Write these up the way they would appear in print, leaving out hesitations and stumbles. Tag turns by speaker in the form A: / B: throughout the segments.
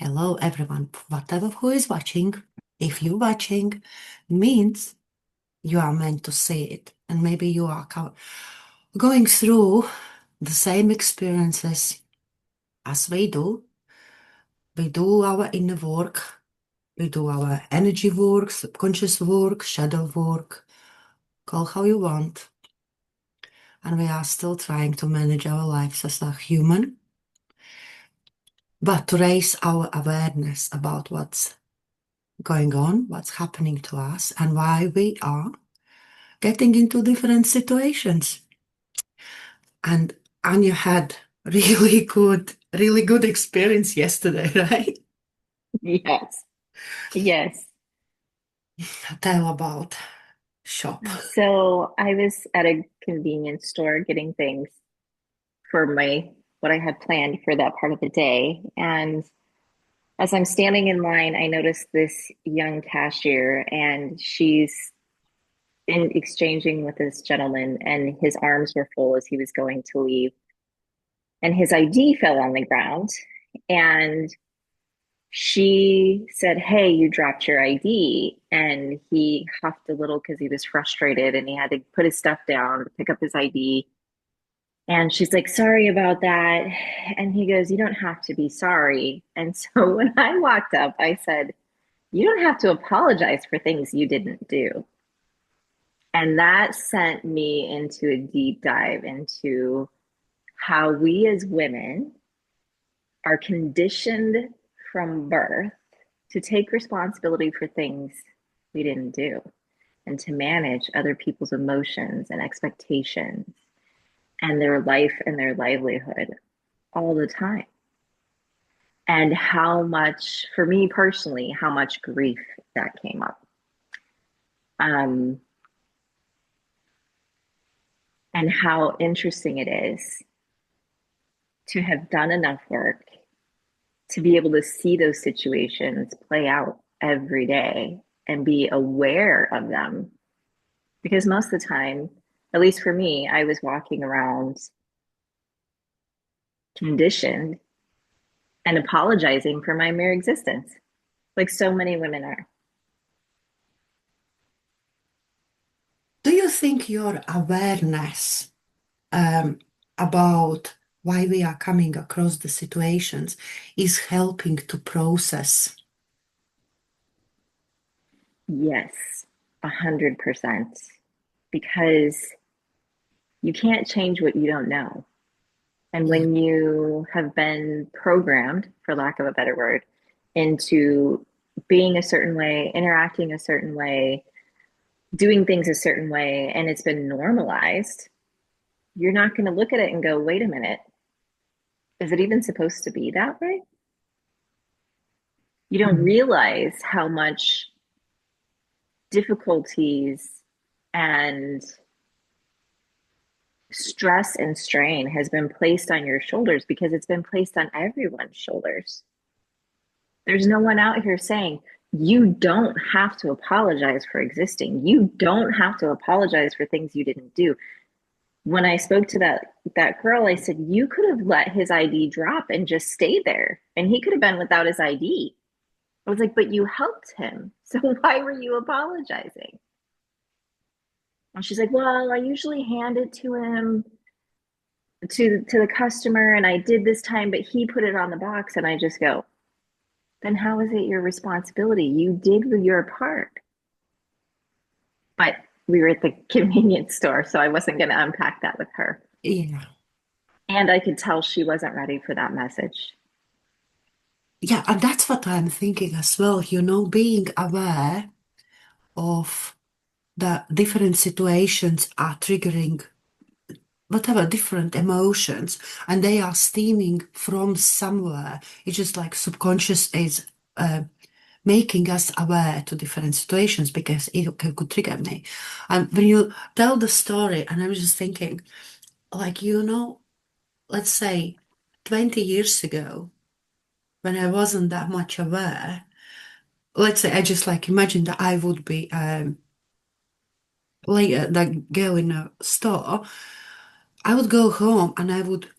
A: Hello, everyone. Whatever who is watching, if you're watching, means you are meant to see it. And maybe you are going through the same experiences as we do. We do our inner work, we do our energy work, subconscious work, shadow work, call how you want. And we are still trying to manage our lives as a human, but to raise our awareness about what's going on, what's happening to us, and why we are getting into different situations. And Anya had really good experience yesterday, right?
B: Yes, yes.
A: Tell about shop.
B: So I was at a convenience store getting things for my what I had planned for that part of the day. And as I'm standing in line, I noticed this young cashier, and she's in exchanging with this gentleman, and his arms were full as he was going to leave. And his ID fell on the ground, and she said, "Hey, you dropped your ID." And he huffed a little because he was frustrated and he had to put his stuff down to pick up his ID. And she's like, "Sorry about that." And he goes, "You don't have to be sorry." And so when I walked up, I said, "You don't have to apologize for things you didn't do." And that sent me into a deep dive into how we as women are conditioned from birth to take responsibility for things we didn't do and to manage other people's emotions and expectations and their life and their livelihood all the time. And how much, for me personally, how much grief that came up. Um, and how interesting it is to have done enough work to be able to see those situations play out every day and be aware of them. Because most of the time, at least for me, I was walking around conditioned and apologizing for my mere existence, like so many women are.
A: Do you think your awareness um, about why we are coming across the situations is helping to process?
B: Yes, 100%. Because you can't change what you don't know. And
A: Yeah.
B: when you have been programmed, for lack of a better word, into being a certain way, interacting a certain way, doing things a certain way, and it's been normalized, you're not going to look at it and go, wait a minute, is it even supposed to be that way? You don't
A: Mm.
B: realize how much difficulties and stress and strain has been placed on your shoulders because it's been placed on everyone's shoulders. There's no one out here saying, you don't have to apologize for existing. You don't have to apologize for things you didn't do. When I spoke to that girl, I said, you could have let his ID drop and just stayed there, and he could have been without his ID. I was like, but you helped him. So why were you apologizing? And she's like, well, I usually hand it to him to the customer, and I did this time, but he put it on the box. And I just go, then how is it your responsibility? You did your part. But we were at the convenience store, so I wasn't going to unpack that with her.
A: Yeah.
B: And I could tell she wasn't ready for that message.
A: Yeah, and that's what I'm thinking as well, being aware of the different situations are triggering whatever different emotions and they are stemming from somewhere. It's just like subconscious is making us aware to different situations because could trigger me. And when you tell the story, and I was just thinking, like, let's say 20 years ago, when I wasn't that much aware, let's say I just like imagine that I would be later that girl in a store. I would go home and I would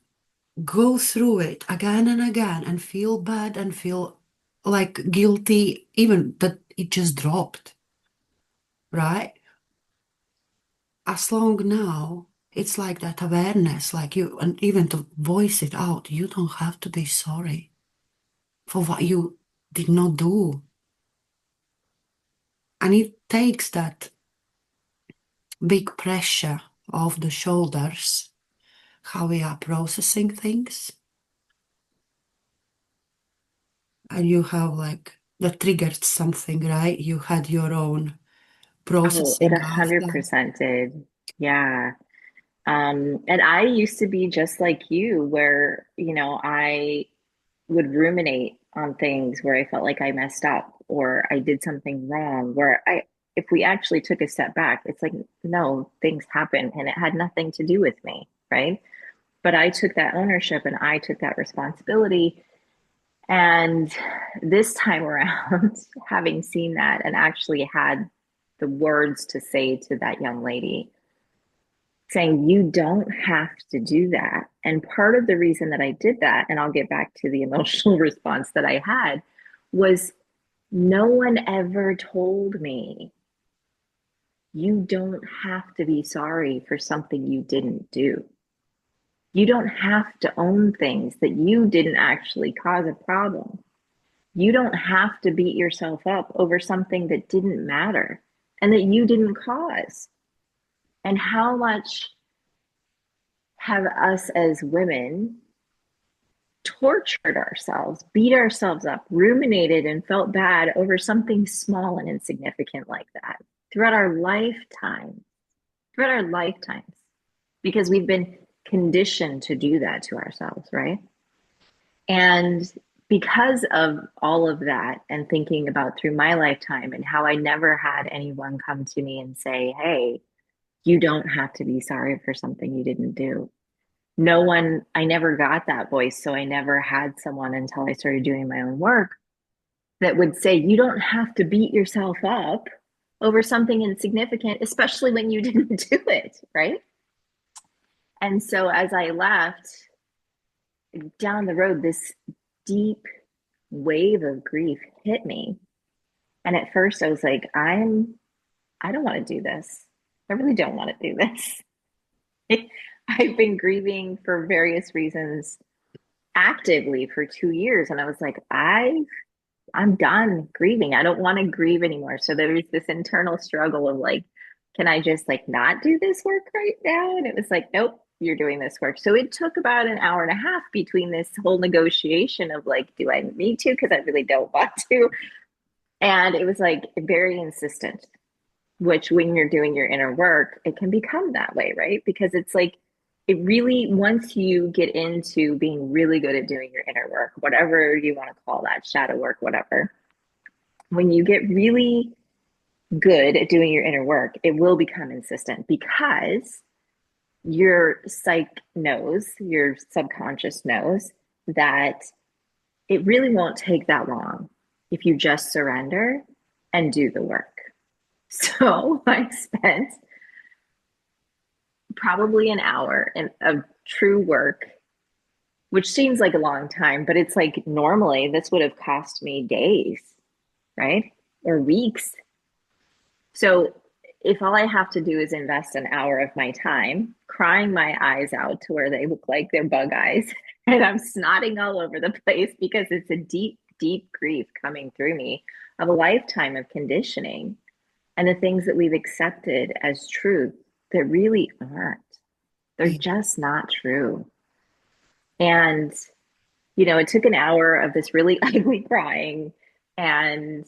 A: go through it again and again and feel bad and feel like guilty, even that it just dropped, right? As long now, it's like that awareness, like you, and even to voice it out, you don't have to be sorry for what you did not do. And it takes that big pressure off the shoulders, how we are processing things. And you have like that triggered something, right? You had your own
B: Oh, it
A: processing after.
B: 100% did. Yeah. And I used to be just like you, where, I would ruminate on things where I felt like I messed up or I did something wrong, if we actually took a step back, it's like, no, things happen and it had nothing to do with me, right? But I took that ownership and I took that responsibility. And this time around, having seen that and actually had the words to say to that young lady, saying, you don't have to do that. And part of the reason that I did that, and I'll get back to the emotional response that I had, was no one ever told me you don't have to be sorry for something you didn't do. You don't have to own things that you didn't actually cause a problem. You don't have to beat yourself up over something that didn't matter and that you didn't cause. And how much have us as women tortured ourselves, beat ourselves up, ruminated, and felt bad over something small and insignificant like that throughout our lifetime, throughout our lifetimes, because we've been conditioned to do that to ourselves, right? And because of all of that, and thinking about through my lifetime and how I never had anyone come to me and say, hey, you don't have to be sorry for something you didn't do. No one, I never got that voice. So I never had someone until I started doing my own work that would say, you don't have to beat yourself up over something insignificant, especially when you didn't do it, right? And so as I left down the road, this deep wave of grief hit me. And at first I was like, I don't want to do this. I really don't want to do this. I've been grieving for various reasons actively for 2 years. And I was like, I'm done grieving. I don't want to grieve anymore. So there was this internal struggle of like, can I just like not do this work right now? And it was like, nope, you're doing this work. So it took about an hour and a half between this whole negotiation of like, do I need to? Because I really don't want to. And it was like very insistent, which when you're doing your inner work, it can become that way, right? Because it's like, it really, once you get into being really good at doing your inner work, whatever you want to call that, shadow work, whatever, when you get really good at doing your inner work, it will become insistent because your psyche knows, your subconscious knows that it really won't take that long if you just surrender and do the work. So I spent probably an hour of true work, which seems like a long time, but it's like normally this would have cost me days, right? Or weeks. So if all I have to do is invest an hour of my time crying my eyes out to where they look like they're bug eyes, and I'm snotting all over the place because it's a deep, deep grief coming through me of a lifetime of conditioning and the things that we've accepted as truth that really aren't. They're
A: Yeah.
B: just not true. And, it took an hour of this really ugly crying and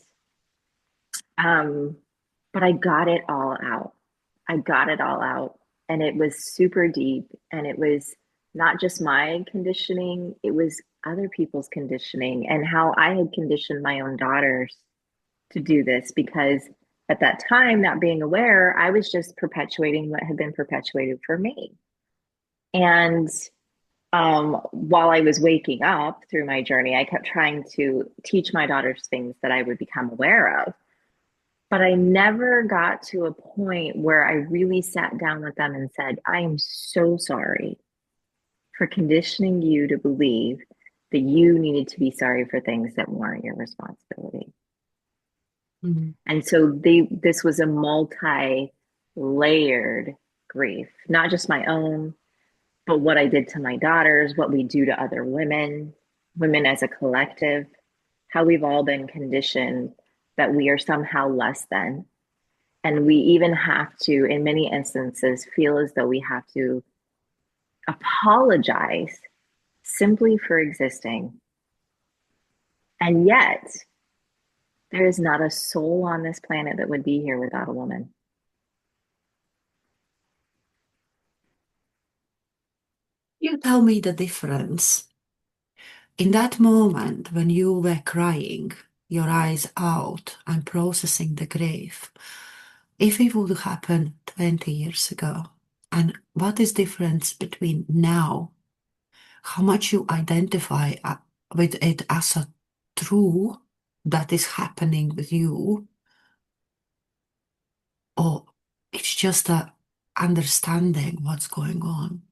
B: um but I got it all out. I got it all out and it was super deep and it was not just my conditioning, it was other people's conditioning and how I had conditioned my own daughters to do this because at that time, not being aware, I was just perpetuating what had been perpetuated for me. And while I was waking up through my journey, I kept trying to teach my daughters things that I would become aware of. But I never got to a point where I really sat down with them and said, I am so sorry for conditioning you to believe that you needed to be sorry for things that weren't your responsibility.
A: Mm.
B: And so this was a multi-layered grief, not just my own, but what I did to my daughters, what we do to other women, women as a collective, how we've all been conditioned that we are somehow less than. And we even have to, in many instances, feel as though we have to apologize simply for existing. And yet, there is not a soul on this planet that would be here without a woman.
A: You tell me the difference. In that moment when you were crying, your eyes out and processing the grief, if it would happen 20 years ago, and what is difference between now, how much you identify with it as a true that is happening with you, or it's just a understanding what's going on.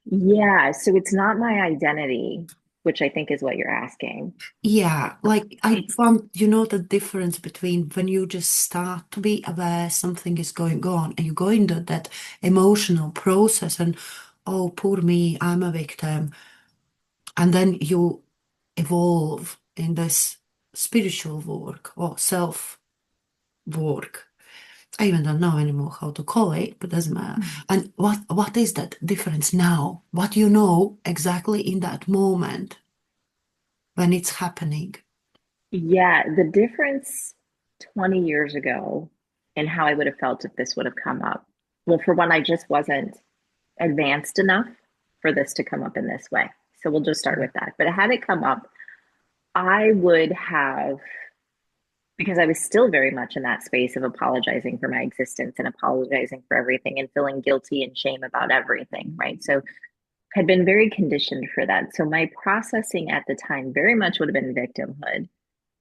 B: Yeah, so it's not my identity, which I think is what you're asking.
A: Yeah, like I
B: It's,
A: found, the difference between when you just start to be aware something is going on and you go into that emotional process and, oh, poor me, I'm a victim. And then you evolve in this spiritual work or self work. I even don't know anymore how to call it, but doesn't matter. And what is that difference now? What you know exactly in that moment when it's happening?
B: yeah, the difference 20 years ago and how I would have felt if this would have come up. Well, for one, I just wasn't advanced enough for this to come up in this way. So we'll just start with that. But had it come up, I would have, because I was still very much in that space of apologizing for my existence and apologizing for everything and feeling guilty and shame about everything, right? So had been very conditioned for that. So my processing at the time very much would have been victimhood.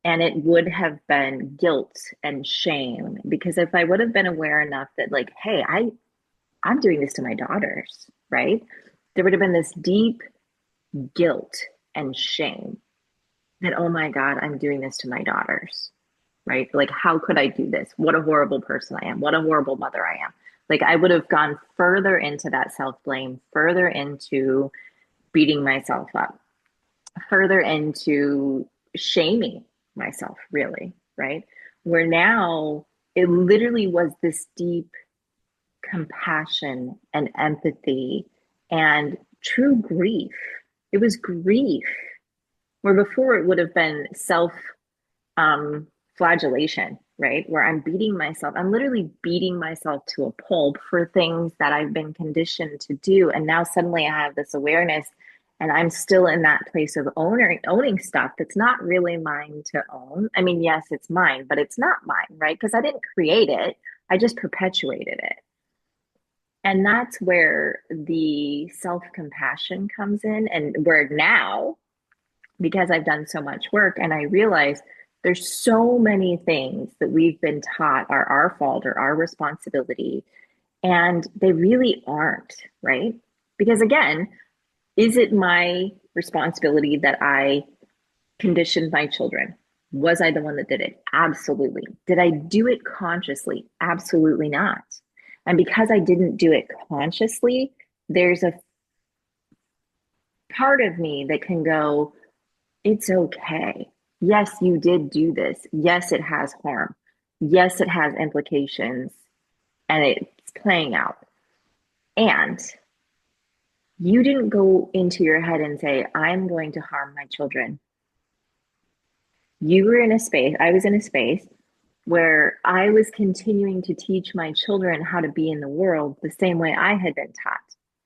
B: And it would have been guilt and shame because if I would have been aware enough that like, hey, I'm doing this to my daughters, right? There would have been this deep guilt and shame that, oh my God, I'm doing this to my daughters, right? Like, how could I do this? What a horrible person I am. What a horrible mother I am. Like, I would have gone further into that self blame, further into beating myself up, further into shaming myself, really, right? Where now it literally was this deep compassion and empathy and true grief. It was grief, where before it would have been self um, flagellation, right? Where I'm beating myself. I'm literally beating myself to a pulp for things that I've been conditioned to do. And now suddenly I have this awareness and I'm still in that place of owning stuff that's not really mine to own. I mean, yes, it's mine, but it's not mine, right? Because I didn't create it. I just perpetuated it. And that's where the self compassion comes in, and where now, because I've done so much work and I realize there's so many things that we've been taught are our fault or our responsibility, and they really aren't, right? Because again, is it my responsibility that I conditioned my children? Was I the one that did it? Absolutely. Did I do it consciously? Absolutely not. And because I didn't do it consciously, there's a part of me that can go, it's okay. Yes, you did do this. Yes, it has harm. Yes, it has implications and it's playing out. And you didn't go into your head and say, I'm going to harm my children. You were in a space, I was in a space where I was continuing to teach my children how to be in the world the same way I had been taught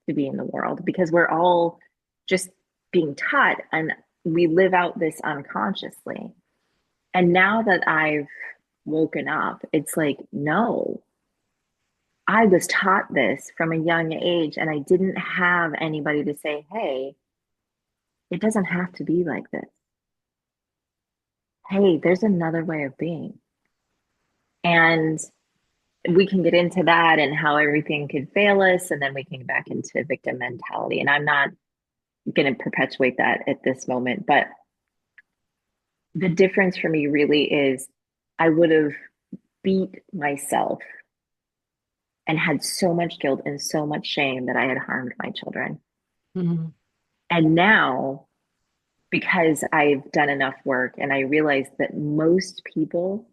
B: to be in the world, because we're all just being taught and we live out this unconsciously. And now that I've woken up, it's like, no, I was taught this from a young age and I didn't have anybody to say, hey, it doesn't have to be like this. Hey, there's another way of being. And we can get into that and how everything could fail us. And then we can get back into victim mentality. And I'm not going to perpetuate that at this moment. But the difference for me really is I would have beat myself and had so much guilt and so much shame that I had harmed my children.
A: Mm,
B: And now, because I've done enough work and I realize that most people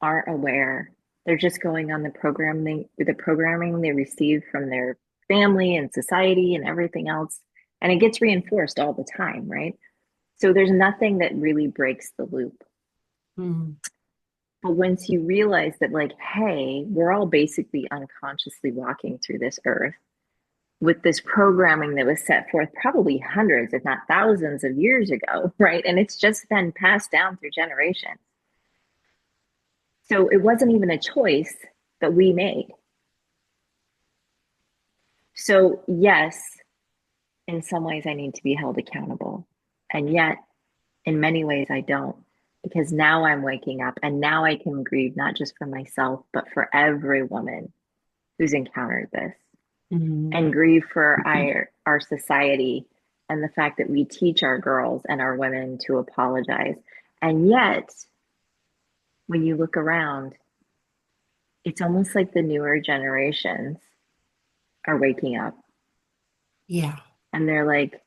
B: aren't aware, they're just going on the programming they receive from their family and society and everything else. And it gets reinforced all the time, right? So there's nothing that really breaks the loop.
A: mm,
B: But once you realize that, like, hey, we're all basically unconsciously walking through this earth with this programming that was set forth probably hundreds, if not thousands of years ago, right? And it's just been passed down through generations. So it wasn't even a choice that we made. So, yes, in some ways, I need to be held accountable. And yet, in many ways, I don't, because now I'm waking up and now I can grieve not just for myself, but for every woman who's encountered this,
A: mm.
B: and grieve for our society and the fact that we teach our girls and our women to apologize. And yet, when you look around, it's almost like the newer generations are waking up
A: Yeah,
B: and they're like,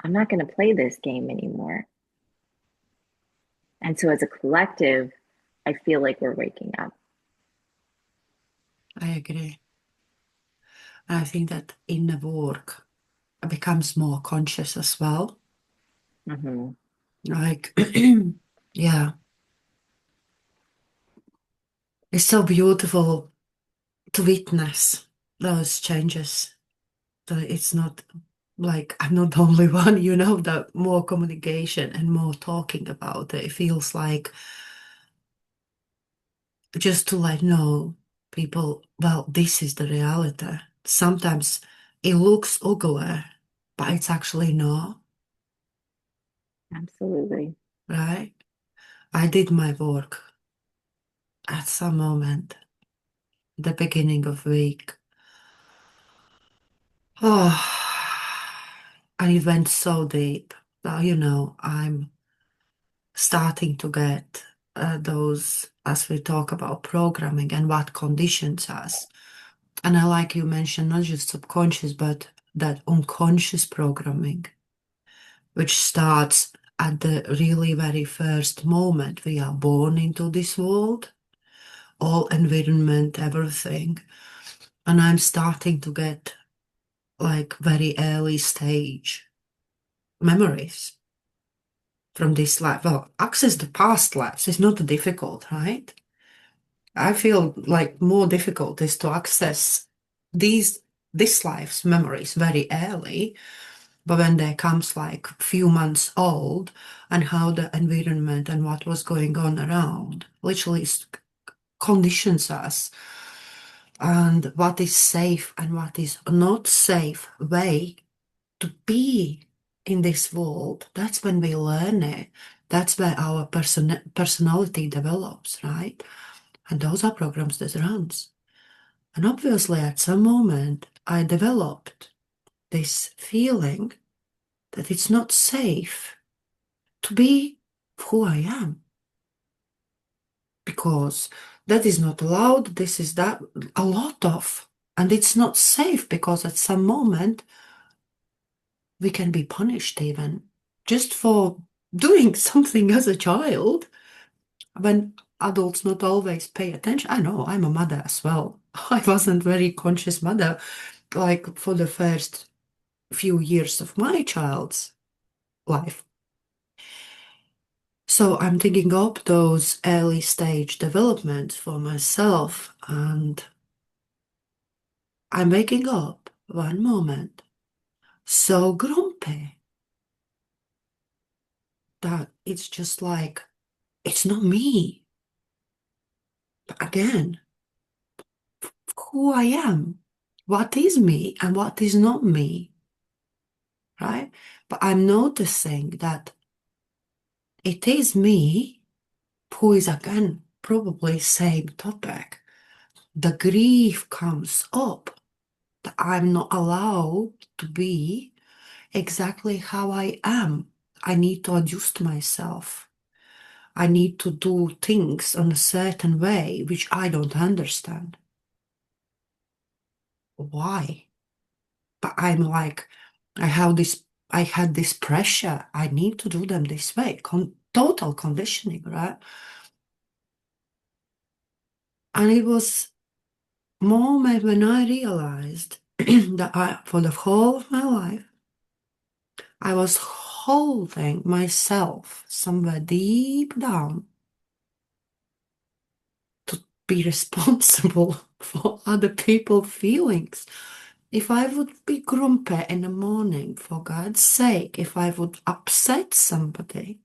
B: I'm not going to play this game anymore. And so, as a collective, I feel like we're waking up.
A: I agree. And I think that inner work becomes more conscious as well.
B: Mm-hmm.
A: Like, yeah, it's so beautiful to witness those changes. That it's not like I'm not the only one, that more communication and more talking about it. It feels like just to let know people, well, this is the reality. Sometimes it looks ugly, but it's actually not,
B: Absolutely.
A: right? I did my work at some moment, the beginning of week. Oh, and it went so deep. Now, I'm starting to get those, as we talk about programming and what conditions us. And I like you mentioned, not just subconscious, but that unconscious programming, which starts at the really very first moment we are born into this world, all environment, everything. And I'm starting to get like very early stage memories from this life. Well, access the past lives is not difficult, right? I feel like more difficult is to access these this life's memories very early, but when there comes like few months old and how the environment and what was going on around literally conditions us and what is safe and what is not safe way to be in this world. That's when we learn it. That's where our personality develops, right? And those are programs that runs. And obviously, at some moment, I developed this feeling that it's not safe to be who I am because that is not allowed. This is that a lot of, and it's not safe because at some moment we can be punished even just for doing something as a child when adults not always pay attention. I know I'm a mother as well. I wasn't very conscious mother like for the first few years of my child's life. So I'm digging up those early stage developments for myself and I'm waking up one moment so grumpy that it's just like, it's not me. But again, who I am, what is me and what is not me, right? But I'm noticing that it is me who is again probably same topic. The grief comes up that I'm not allowed to be exactly how I am. I need to adjust myself. I need to do things in a certain way, which I don't understand. Why? But I'm like, I had this pressure. I need to do them this way. Total conditioning, right? And it was moment when I realized that for the whole of my life, I was holding myself somewhere deep down to be responsible for other people's feelings. If I would be grumpy in the morning, for God's sake, if I would upset somebody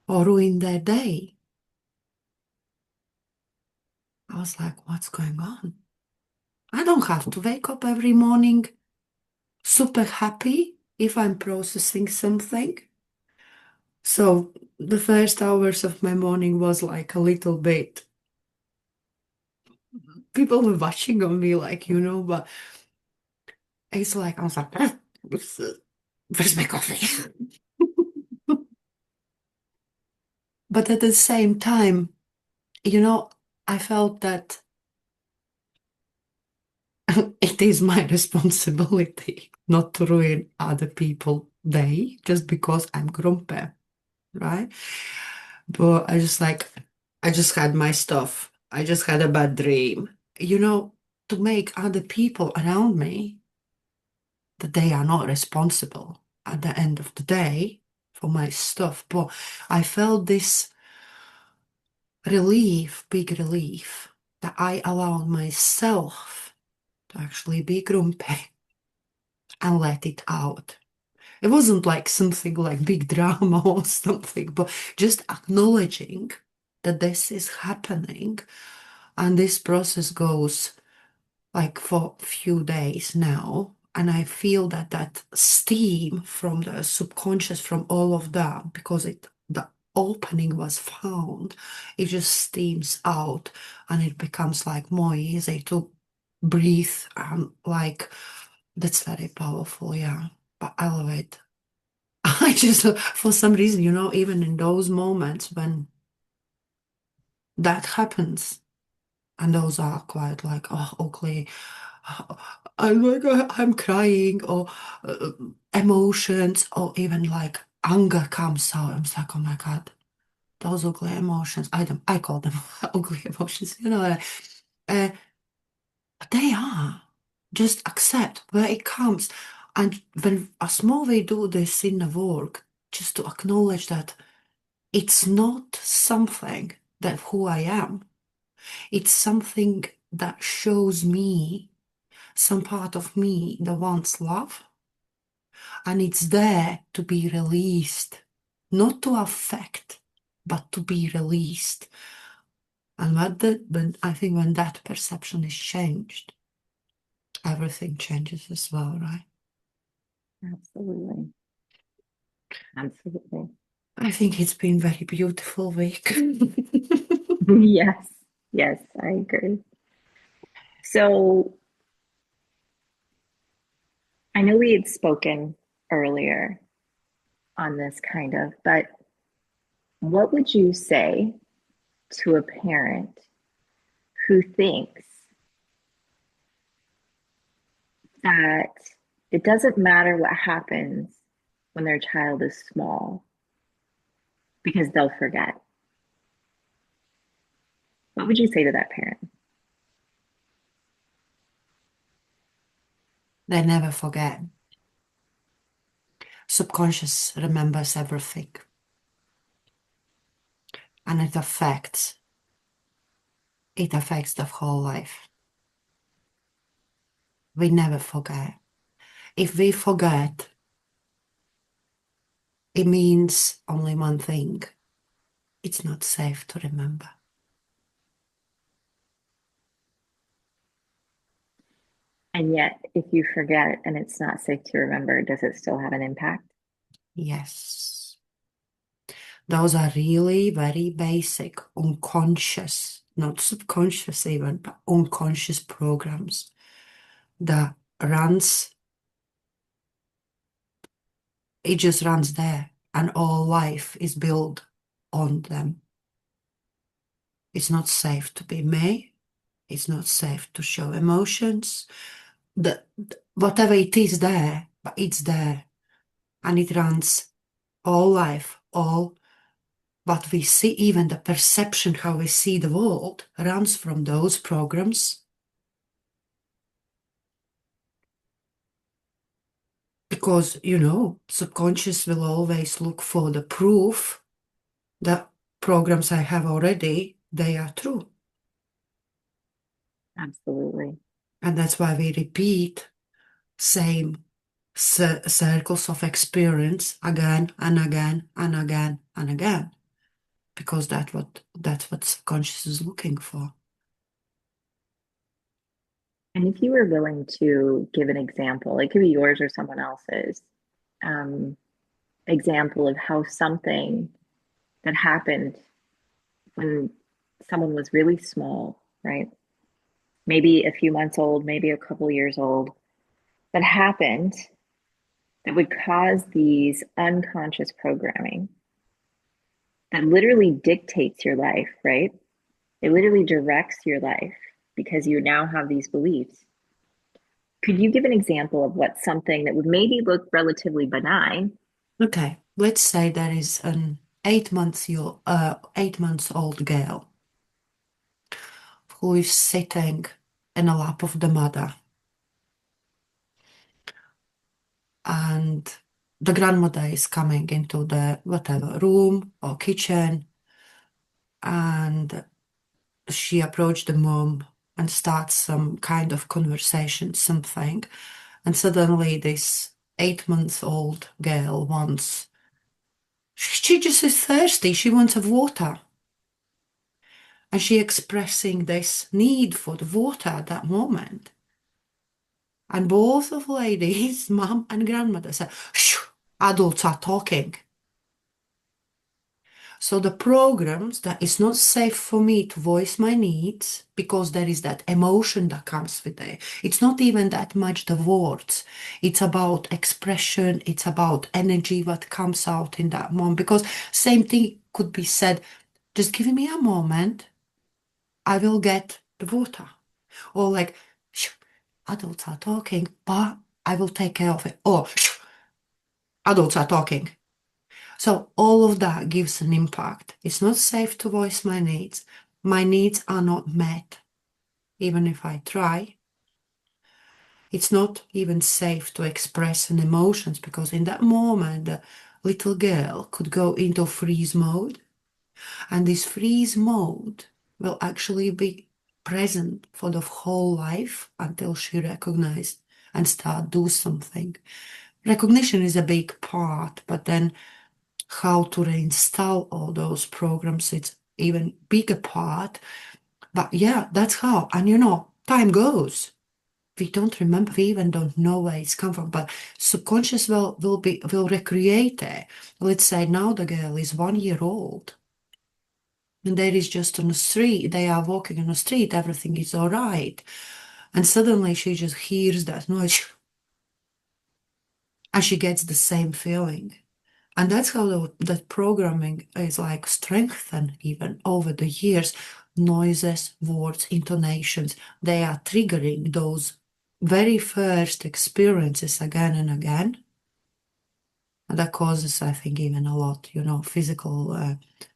A: or ruin their day, I was like, what's going on? I don't have to wake up every morning super happy if I'm processing something. So the first hours of my morning was like a little bit, people were watching on me, like, but it's like, I was like, "Ah, where's my coffee?" But at the same time, you know, I felt that it is my responsibility not to ruin other people's day just because I'm grumpy, right? But I just had my stuff. I just had a bad dream. To make other people around me that they are not responsible at the end of the day for my stuff. But I felt this relief, big relief, that I allowed myself to actually be grumpy and let it out. It wasn't like something like big drama or something, but just acknowledging that this is happening and this process goes like for a few days now. And I feel that that steam from the subconscious, from all of that, because the opening was found, it just steams out and it becomes like more easy to breathe. Like that's very powerful, yeah. But I love it. I just, for some reason, even in those moments when that happens, and those are quite like, oh, ugly. I'm like, I'm crying, or uh, emotions, or even like anger comes out. I'm just like, oh my God, those ugly emotions. I call them ugly emotions, uh, but they are. Just accept where it comes. And when as more we do this in the work, just to acknowledge that it's not something that who I am. It's something that shows me some part of me that wants love, and it's there to be released, not to affect, but to be released. And when I think when that perception is changed, everything changes as well, right?
B: Absolutely. Absolutely.
A: I think it's been very beautiful week.
B: Yes. Yes, I agree. So I know we had spoken earlier on this kind of, but what would you say to a parent who thinks that it doesn't matter what happens when their child is small because they'll forget? What would you say to that parent?
A: They never forget. Subconscious remembers everything, and it affects the whole life. We never forget. If we forget, it means only one thing. It's not safe to remember.
B: And yet, if you forget and it's not safe to remember, does it still have an impact?
A: Yes. Those are really very basic, unconscious, not subconscious even, but unconscious programs that runs It just runs there, and all life is built on them. It's not safe to be me. It's not safe to show emotions. Whatever it is there, but it's there, and it runs all life, all what we see, even the perception how we see the world, runs from those programs. Because, subconscious will always look for the proof that programs I have already, they are true.
B: Absolutely.
A: And that's why we repeat same circles of experience again and again and again and again. Because that's what subconscious is looking for.
B: And if you were willing to give an example, it could be yours or someone else's, um, example of how something that happened when someone was really small, right? Maybe a few months old, maybe a couple years old, that happened that would cause these unconscious programming that literally dictates your life, right? It literally directs your life because you now have these beliefs. Could you give an example of what something that would maybe look relatively benign?
A: Okay, let's say there is an 8 months old girl who is sitting in the lap of the mother, and the grandmother is coming into the whatever room or kitchen, and she approached the mom and starts some kind of conversation, something, and suddenly this 8 months old girl wants, she just is thirsty, she wants of water. And she expressing this need for the water at that moment. And both of ladies, mom and grandmother, said, "Shh, adults are talking." So the programs that it's not safe for me to voice my needs because there is that emotion that comes with it. It's not even that much the words. It's about expression. It's about energy what comes out in that moment. Because same thing could be said, just give me a moment. I will get the water. Or like, "Shh, adults are talking, but I will take care of it." Or, "Shh, adults are talking." So all of that gives an impact. It's not safe to voice my needs. My needs are not met, even if I try. It's not even safe to express an emotions because in that moment, the little girl could go into freeze mode, and this freeze mode will actually be present for the whole life until she recognizes and start do something. Recognition is a big part, but then how to reinstall all those programs, it's even bigger part. But yeah, that's how. And time goes. We don't remember, we even don't know where it's come from, but subconscious will recreate it. Let's say now the girl is 1 year old and there is just on the street, they are walking on the street, everything is all right. And suddenly she just hears that noise and she gets the same feeling. And that's how that programming is like strengthened even over the years. Noises, words, intonations, they are triggering those very first experiences again and again. And that causes, I think, even a lot, physical,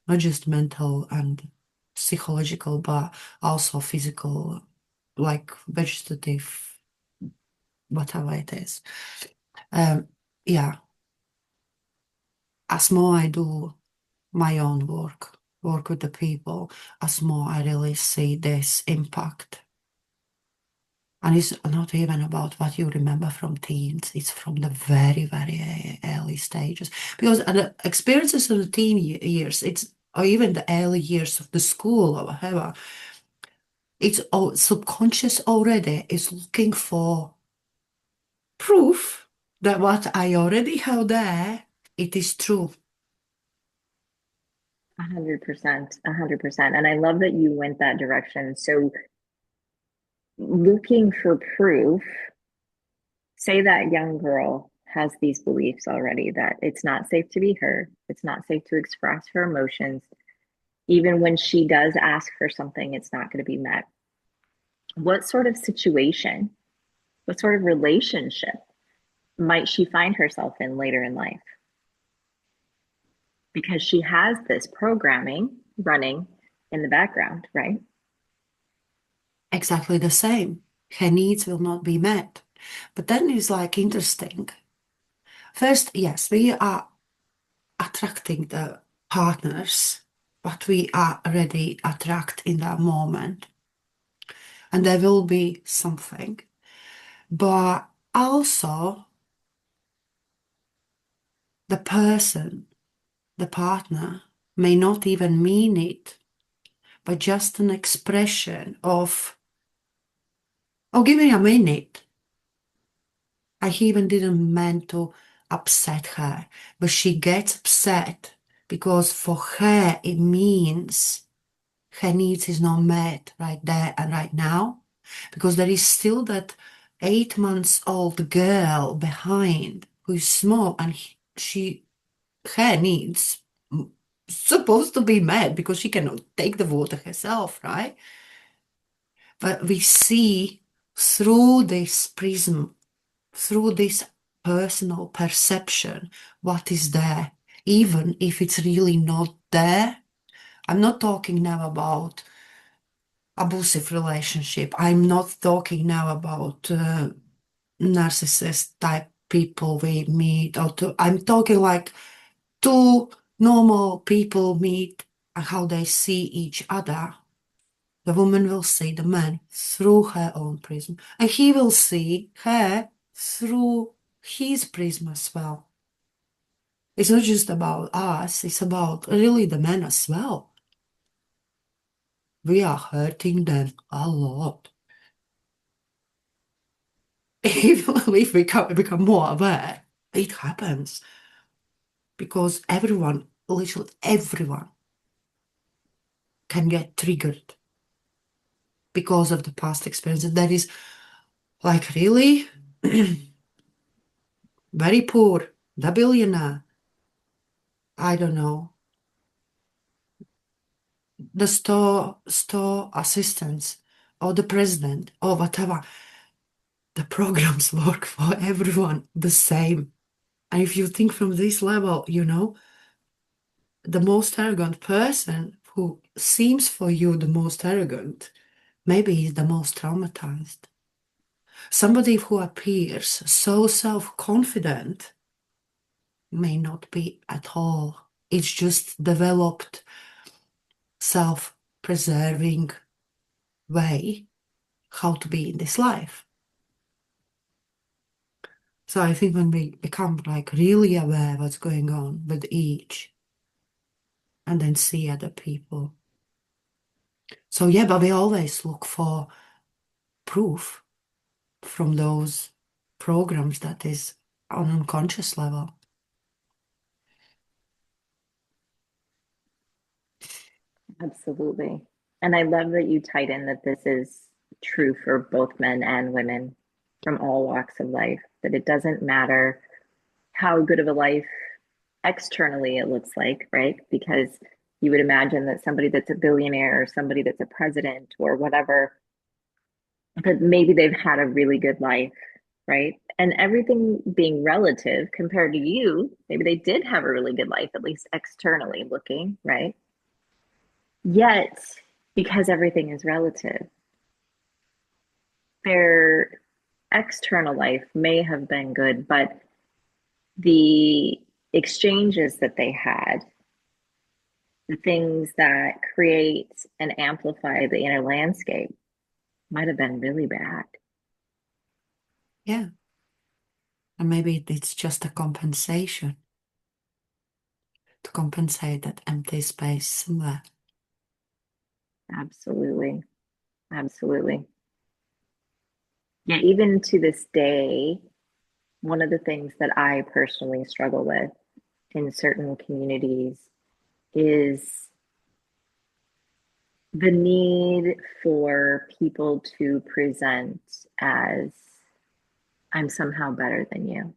A: not just mental and psychological, but also physical, like vegetative, whatever it is. Um, yeah, as more I do my own work with the people, as more I really see this impact. And it's not even about what you remember from teens, it's from the very, very early stages. Because the experiences of the teen years, or even the early years of the school or whatever, it's all subconscious already is looking for proof that what I already have there, it is true.
B: 100%, 100%. And I love that you went that direction. So, looking for proof, say that young girl has these beliefs already that it's not safe to be her, it's not safe to express her emotions. Even when she does ask for something, it's not going to be met. What sort of situation, what sort of relationship might she find herself in later in life? Because she has this programming running in the background, right?
A: Exactly the same. Her needs will not be met. But then it's like interesting. First, yes, we are attracting the partners, but we are already attract in that moment. And there will be something. But also the person, the partner, may not even mean it, but just an expression of, oh, give me a minute. I even didn't mean to upset her, but she gets upset because for her it means her needs is not met right there and right now, because there is still that 8 months old girl behind who is small and her needs supposed to be met because she cannot take the water herself, right? But we see through this prism, through this personal perception, what is there, even if it's really not there. I'm not talking now about abusive relationship. I'm not talking now about narcissist type people we meet, I'm talking like two normal people meet and how they see each other. The woman will see the man through her own prism, and he will see her through his prism as well. It's not just about us, it's about really the men as well. We are hurting them a lot. Even if we become more aware, it happens because everyone, literally everyone, can get triggered because of the past experiences. That is like really very poor, the billionaire, I don't know, the store assistants or the president or whatever. The programs work for everyone the same. And if you think from this level, the most arrogant person who seems for you the most arrogant, maybe is the most traumatized. Somebody who appears so self-confident may not be at all. It's just developed self-preserving way how to be in this life. So I think when we become like really aware what's going on with each and then see other people. So yeah, but we always look for proof from those programs that is on unconscious level.
B: Absolutely. And I love that you tied in that this is true for both men and women from all walks of life, that it doesn't matter how good of a life externally it looks like, right? Because you would imagine that somebody that's a billionaire or somebody that's a president or whatever, that maybe they've had a really good life, right? And everything being relative compared to you, maybe they did have a really good life, at least externally looking, right? Yet, because everything is relative, their external life may have been good, but the exchanges that they had, the things that create and amplify the inner landscape, might have been really bad.
A: Yeah. And maybe it's just a compensation to compensate that empty space somewhere.
B: Absolutely. Absolutely. Yeah, even to this day, one of the things that I personally struggle with in certain communities is the need for people to present as I'm somehow better than you.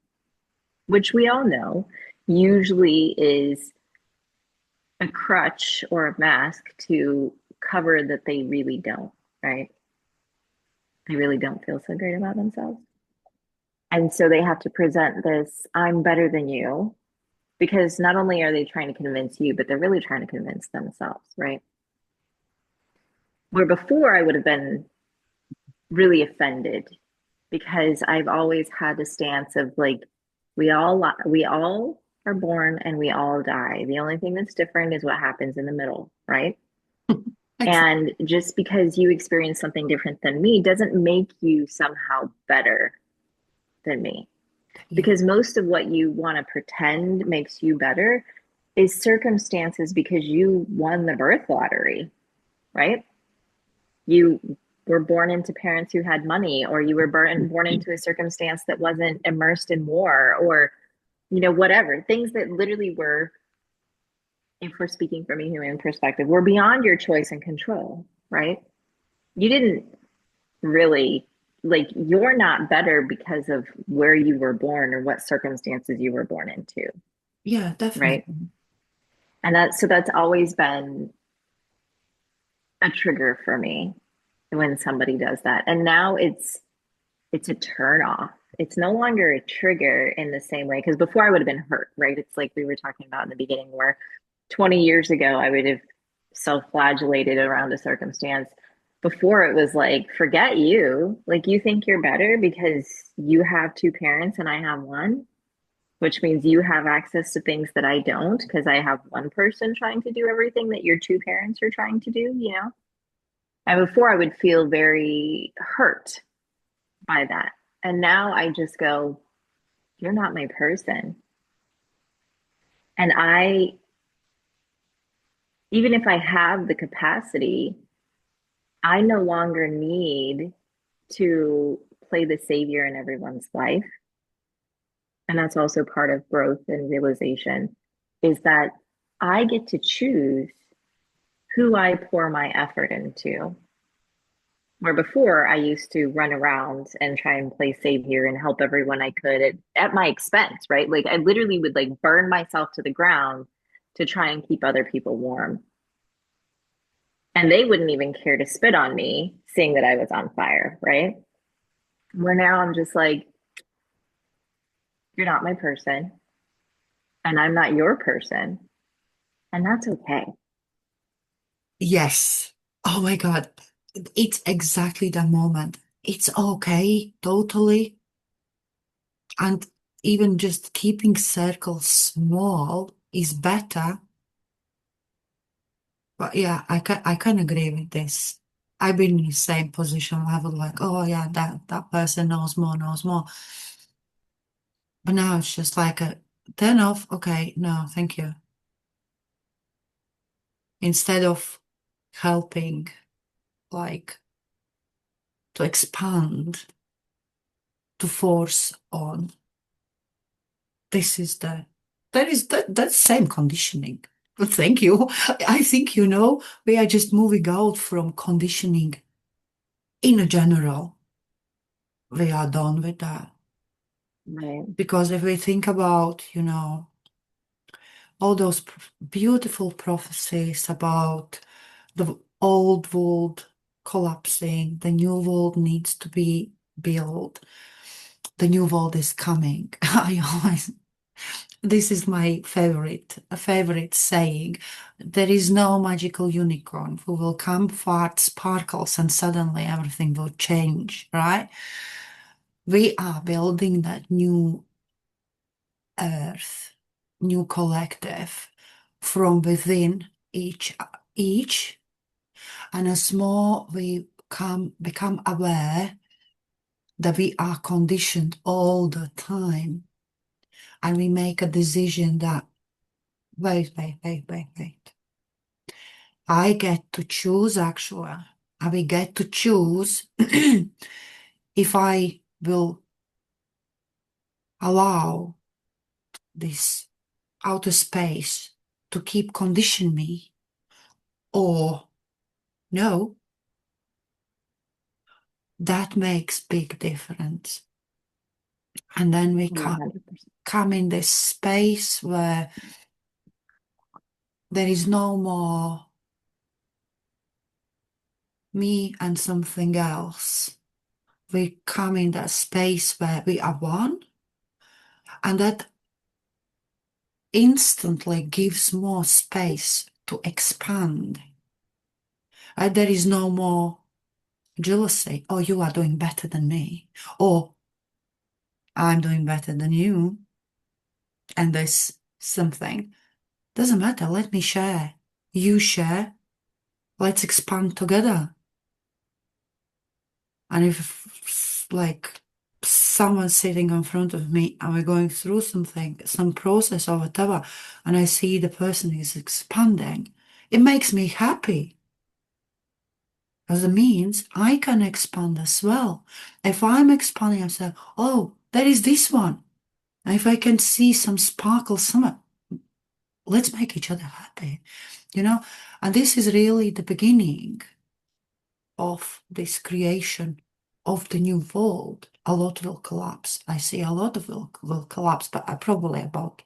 B: which we all know usually is a crutch or a mask to cover that they really don't, right? They really don't feel so great about themselves. And so they have to present this, I'm better than you, because not only are they trying to convince you, but they're really trying to convince themselves, right? Where before I would have been really offended because I've always had the stance of like we all are born and we all die. The only thing that's different is what happens in the middle, right?
A: Exactly.
B: And just because you experience something different than me doesn't make you somehow better than me.
A: Yeah.
B: Because most of what you want to pretend makes you better is circumstances because you won the birth lottery, right? You were born into parents who had money, or you were born into a circumstance that wasn't immersed in war, or, whatever. Things that literally were, if we're speaking from a human perspective, were beyond your choice and control, right? You didn't really, like, you're not better because of where you were born or what circumstances you were born into,
A: Yeah,
B: right?
A: definitely.
B: And that's always been a trigger for me when somebody does that. And now it's a turn off. It's no longer a trigger in the same way because before I would have been hurt, right? It's like we were talking about in the beginning where 20 years ago I would have self-flagellated around a circumstance. Before it was like, forget you. Like you think you're better because you have two parents and I have one, which means you have access to things that I don't because I have one person trying to do everything that your two parents are trying to do. And before I would feel very hurt by that. And now I just go, you're not my person. And even if I have the capacity, I no longer need to play the savior in everyone's life. And that's also part of growth and realization is that I get to choose who I pour my effort into. Where before I used to run around and try and play savior and help everyone I could at my expense, right? Like I literally would like burn myself to the ground to try and keep other people warm. And they wouldn't even care to spit on me, seeing that I was on fire, right? Where now I'm just like, you're not my person, and I'm not your person, and that's okay.
A: Yes. Oh my God. It's exactly the moment. It's okay, totally. And even just keeping circles small is better. But yeah, I can agree with this. I've been in the same position level, like, oh yeah, that person knows more, knows more. But now it's just like a turn off. Okay, no, thank you. Instead of helping, like, to expand, to force on. This is that's same conditioning. But thank you. I think, we are just moving out from conditioning in a general. We are done with that.
B: Right.
A: Because if we think about, all those beautiful prophecies about the old world collapsing, the new world needs to be built, the new world is coming. This is my favorite saying. There is no magical unicorn who will come, fart, sparkles, and suddenly everything will change, right? We are building that new earth, new collective from within each, and as more we become aware that we are conditioned all the time, and we make a decision that wait. I get to choose actually. I will get to choose if I will allow this outer space to keep condition me or no. That makes big difference. And then we
B: 100%.
A: come in this space where there is no more me and something else. We come in that space where we are one, and that instantly gives more space to expand. There is no more jealousy. Oh, you are doing better than me. Or I'm doing better than you. And there's something. Doesn't matter. Let me share. You share. Let's expand together. And if, like, someone sitting in front of me and we're going through something, some process or whatever, and I see the person is expanding, it makes me happy. Because it means I can expand as well. If I'm expanding, I say, oh, there is this one. And if I can see some sparkle somewhere, let's make each other happy, you know? And this is really the beginning of this creation of the new world. A lot will collapse. I see a lot of will collapse, but probably about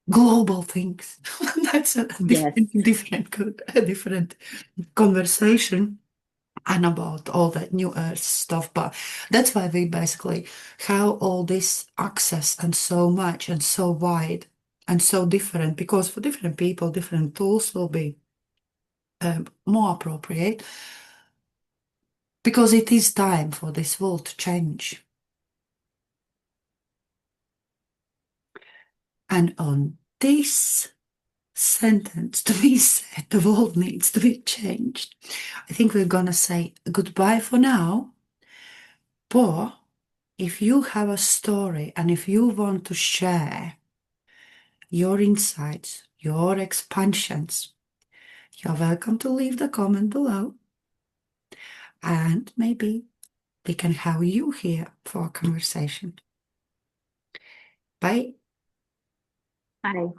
A: global things. That's a
B: Yes.
A: different conversation. And about all that new earth stuff, but that's why we basically how all this access and so much and so wide and so different, because for different people different tools will be more appropriate, because it is time for this world to change. And on this sentence to be said, the world needs to be changed, I think we're gonna say goodbye for now. But if you have a story and if you want to share your insights, your expansions, you're welcome to leave the comment below. And maybe we can have you here for a conversation. Bye.
B: Bye.